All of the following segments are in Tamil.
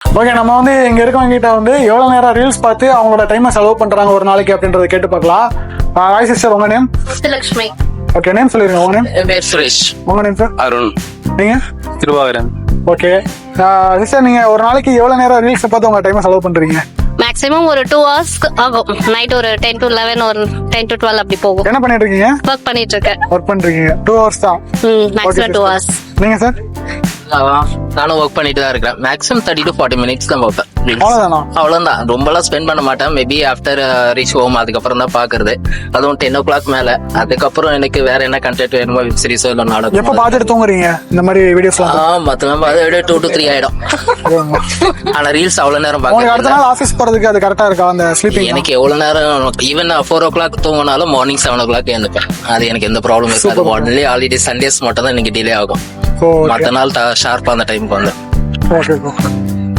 ஓகே, நம்ம வந்து இங்க இருக்கவங்க கிட்ட வந்து எவ்வளவு நேரம் ரீல்ஸ் பார்த்து அவங்களோட டைமை செலவு பண்றாங்க ஒரு நாளைக்கு அப்படின்றத கேட்டு பார்க்கலாம். ஹாய் சிஸ்டர், உங்க நேம்? லட்சுமி. ஓகே, நேம் சொல்லிருங்க. உங்க நேம்? என் பேர் சுரேஷ். உங்க நேம் சார்? அருண். நீங்க? திருவாகரன். ஓகே சிஸ்டர், நீங்க ஒரு நாளைக்கு எவ்வளவு நேரம் ரீல்ஸ் பார்த்து உங்க டைமை செலவு பண்றீங்க? மேக்ஸிமம் ஒரு 2 hours ஆகும். நைட் ஒரு 10 to 11 ஒரு 10 to 12 அப்படி போகும். என்ன பண்ணிட்டு இருக்கீங்க? ஒர்க் பண்ணிட்டு இருக்கேன். ஒர்க் பண்றீங்க 2 hours தான்? Maximum 2 hours. நீங்க சார்? நானும் ஒர்க் பண்ணிட்டு தான் இருக்கிறேன். மேக்ஸிமம் 30 to 40 minutes தான் பார்ப்பேன். அவ்வளவுதானா? அவ்வளவுதான், ரொம்பலாம் ஸ்பெண்ட் பண்ண மாட்டேன். மேபி ஆஃப்டர் ரீச் ஹோம் அதுக்கப்புறம் தான் பாக்குறது. அதுவும் 10 o'clock மேல. அதுக்கப்புறம் எனக்கு வேற என்ன கண்டென்ட் வேணுமோ, வெப் சீரிஸோ இல்ல நாடகம். எப்ப பாத்துட்டு தூங்குறீங்க இந்த மாதிரி வீடியோஸ்? மத்தெல்லாம் அதை விட 2 to 3 ஆயிடும். ஆனா ரீல்ஸ் அவ்வளவு நேரம் உங்களுக்கு அடுத்த பாக்க நாள் ஆபீஸ் போறதுக்கு அது கரெக்டா இருக்கா அந்த ஸ்லீப்பிங்? எனக்கு எவ்வளவு நேரம், ஈவன் 4 o'clock தூங்கினாலும் மார்னிங் 7 o'clock எழுந்துப்பேன். அது எனக்கு எந்த ப்ராப்ளம் இருக்காது. ஒன்லி ஹாலிடே சண்டேஸ் மட்டும் தான் எனக்கு டிலே ஆகும். மத்த நாள் ஷார்ப்பா அந்த டைமுக்கு வந்து. ஓகே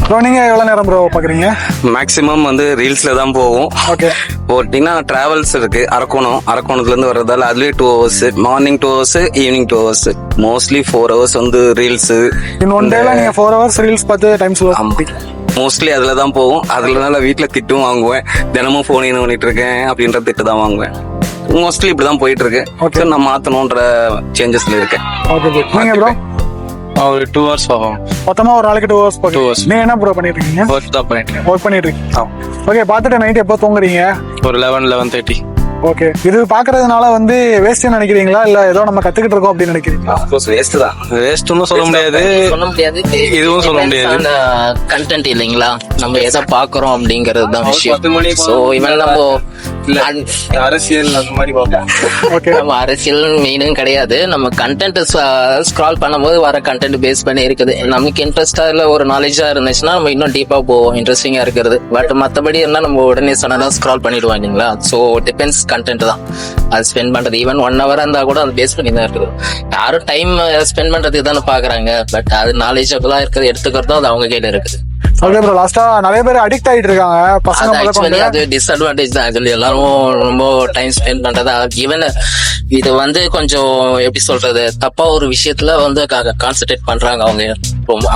ப்ரோ, நீங்க எவ்வளவு நேரம் ப்ரோ பாக்குறீங்க? மேக்ஸிமம் வந்து ரீல்ஸ்ல தான் போகும். ஓகே, போட்டீங்கன்னா டிராவல்ஸ் இருக்கு. அரக்கோணத்துல இருந்து வர்றதால அதுலயே 2 hours, morning 2 hours, evening 2 hours, mostly 4 hours வந்து ரீல்ஸ். இன் ஒன் டேல நீங்க 4 hours ரீல்ஸ் பார்த்து டைம் செலவு? மோஸ்ட்லி அதுல தான் போகும். அதுலனால வீட்டுல திட்டும் வாங்குவேன். தினமும் போன் என்ன பண்ணிட்டு இருக்கேன் அப்படின்ற திட்டு தான் வாங்குவேன். மோஸ்ட்லி இப்படிதான் போயிட்டு இருக்கு. Okay. நான் மாத்தணும்ன்ற சேஞ்சஸ்ல இருக்கேன். ஓகே, நீங்க ப்ரோ? ஒரு 2 hours ஆகும். மொத்தமா ஒரு நாளைக்கு 2 hours 2 hours. நீங்க என்ன ப்ரோ பண்ணிட்டு இருக்கீங்க? ஒர்க் தான் பண்ணிட்டு ஒர்க் பண்ணிட்டு இருக்கீங்க. ஓகே, பார்த்துட்டு நைட் எப்போ தூங்குறீங்க? ஒரு 11-11:30. ஓகே, இது பாக்குறதுனால வந்து வேஸ்ட் நினைக்கிறீங்களா இல்ல ஏதோ நம்ம கத்துக்கிட்டு இருக்கோம் அப்படின்னு நினைக்கிறீங்களா? வேஸ்ட் தான். வேஸ்ட்னு சொல்ல முடியாது, சொல்ல முடியாது, இதுவும் சொல்ல முடியாது. கண்டென்ட் இல்லைங்களா, நம்ம எதை பாக்குறோம் அப்படிங்கறது தான் விஷயம். சோ இவன் நம்ம அரசியல் அந்த மாதிரி பார்ப்போம். ஓகே, நம்ம அரசியல் மெயினும் கிடையாது. நம்ம கண்டென்ட் ஸ்க்ரால் பண்ணும்போது வர கண்டென்ட் பேஸ் பண்ணி இருக்குது. நமக்கு இன்ட்ரெஸ்டா இல்ல ஒரு நாலேஜா இருந்துச்சுன்னா நம்ம இன்னும் டீப்பா போவோம், இன்ட்ரெஸ்டிங்கா இருக்கிறது. பட் மத்தபடி என்ன நம்ம உடனே சொன்னா ஸ்க்ரால் பண்ணிடுவோம் இல்லைங்களா. சோ டிபெண்ட்ஸ் கண்டென்ட் தான் அது ஸ்பெண்ட் பண்றது. ஈவன் 1 hour இருந்தா கூட அது பேஸ் பண்ணி தான் இருக்குது. யாரும் டைம் ஸ்பெண்ட் பண்றதுக்கு தானே பாக்குறாங்க. பட் அது நாலேஜபிளா இருக்கிறது எடுத்துக்கிறதும் அது அவங்க கையில இருக்குது. ஓகே ப்ரோ, லாஸ்டா நிறைய பேர் அடிக்ட் ஆயிட்டு இருக்காங்க பசங்க ஆக்சுவலி அது டிஸ்அட்வான்டேஜ் தான். ஆக்சுவலி எல்லாரும் ரொம்ப டைம் ஸ்பெண்ட் பண்றதா. ஈவன் இது வந்து கொஞ்சம் எப்படி சொல்றது, தப்பா ஒரு விஷயத்துல வந்து கான்சென்ட்ரேட் பண்றாங்க.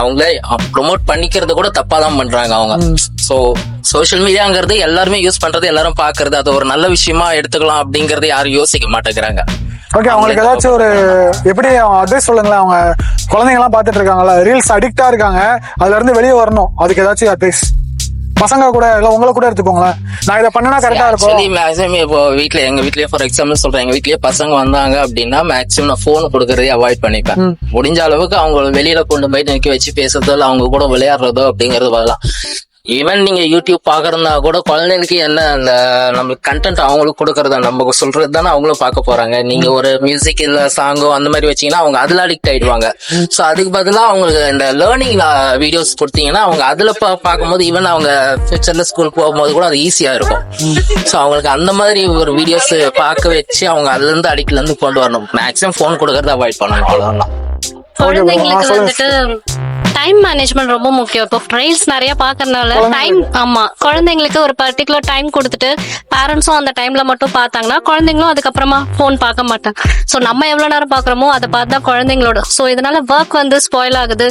அவங்களே ப்ரொமோட் பண்ணிக்கிறது கூட தப்பா தான் பண்றாங்க அவங்க. சோ சோசியல் மீடியாங்கிறது எல்லாருமே யூஸ் பண்றது, எல்லாரும் பாக்குறது, அது ஒரு நல்ல விஷயமா எடுத்துக்கலாம் அப்படிங்கறது யாரும் யோசிக்க மாட்டேங்கிறாங்க. ஓகே, அவங்களுக்கு ஏதாச்சும் ஒரு எப்படி அட்வைஸ் சொல்லுங்களேன். அவங்க குழந்தைங்க எல்லாம் பாத்துட்டு இருக்காங்கல்ல, ரீல்ஸ் அடிக்டா இருக்காங்க, அதுல இருந்து வெளியே வரணும், அதுக்கு ஏதாச்சும் அட்வைஸ்? பசங்க கூட இல்ல உங்களை கூட எடுத்துக்கோங்களேன், நான் இதை பண்ணனா கரெக்டா இருக்கும். மேக்ஸிமம் இப்போ எங்க வீட்லயே ஃபார் எக்ஸாம்பிள் சொல்றேன், எங்க வீட்லயே பசங்க வந்தாங்க அப்படின்னா மேக்ஸிமம் நான் போன் கொடுக்கறதே அவாய்ட் பண்ணிப்பேன். முடிஞ்ச அளவுக்கு அவங்க வெளியில கொண்டு போய் நிக்க வச்சு பேசுறதோ இல்ல அவங்க கூட விளையாடுறதோ அப்படிங்கறது வரலாம். ஈவன் நீங்க யூடியூப் பாக்குறதா கூட குழந்தைங்களுக்கு என்ன அந்த நம்மளுக்கு கண்டென்ட் அவங்களுக்கு கொடுக்கறதா, நம்ம சொல்றது தானே அவங்களும் பார்க்க போறாங்க. நீங்க ஒரு மியூசிக் இல்ல சாங்கோ அந்த மாதிரி வச்சீங்கன்னா அவங்க அதுல அடிக்ட் ஆயிடுவாங்க. சோ அதுக்கு பதிலா அவங்களுக்கு இந்த லேர்னிங் வீடியோஸ் கொடுத்தீங்கன்னா அவங்க அதுல பார்க்கும்போது ஈவன் அவங்க ஃபியூச்சர்ல ஸ்கூல் போகும்போது கூட அது ஈஸியா இருக்கும். சோ அவங்களுக்கு அந்த மாதிரி ஒரு வீடியோஸ் பார்க்க வச்சு அவங்க அதுல இருந்து அடிக்ட்ல இருந்து கொண்டு வரணும். மேக்ஸிமம் போன் கொடுக்கறத அவாய்ட் பண்ணணும், அவ்வளவுதான். குழந்தைங்களுக்கு வந்துட்டு டைம் மேனேஜ்மெண்ட் ரொம்ப முக்கியம். இப்போ ரீல்ஸ் நிறைய பாக்குறதுனால டைம், ஆமா, குழந்தைங்களுக்கு ஒரு பர்டிகுலர் டைம் கொடுத்துட்டு பேரண்ட்ஸும் அந்த டைம்ல மட்டும் பார்த்தாங்கன்னா குழந்தைங்களும் அதுக்கப்புறமா போன் பார்க்க மாட்டாங்க. சோ நம்ம எவ்வளவு நேரம் பாக்குறோமோ அதை பார்த்தா குழந்தைங்களோட சோ இதனால ஒர்க் வந்து ஸ்பாயில் ஆகுது,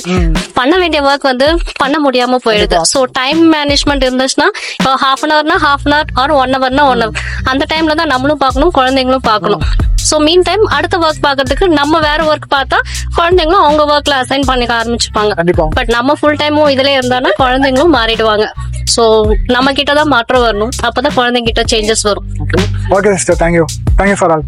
பண்ண வேண்டிய ஒர்க் வந்து பண்ண முடியாம போயிடுது. சோ டைம் மேனேஜ்மெண்ட் இருந்துச்சுன்னா இப்போ 1/2 hourனா 1/2 hour ஆர் 1 hourனா 1 hour அந்த டைம்ல தான் நம்மளும் பார்க்கணும், குழந்தைங்களும் பார்க்கணும். சோ மீன் டைம் அடுத்த ஒர்க் பாக்குறதுக்கு நம்ம வேற ஒர்க் பார்த்தா குழந்தைங்களும் அவங்க ஒர்க்ல அசைன் பண்ணிக்க ஆரம்பிச்சுப்பாங்க. பட் நம்ம ஃபுல் டைமும் இதுல இருந்தானா குழந்தைங்களும் மாறிடுவாங்க. சோ நம்ம கிட்டதான் மாற்றம் வரணும், அப்பதான் குழந்தைங்க கிட்ட சேஞ்சஸ் வரும். Okay sister, thank you for all.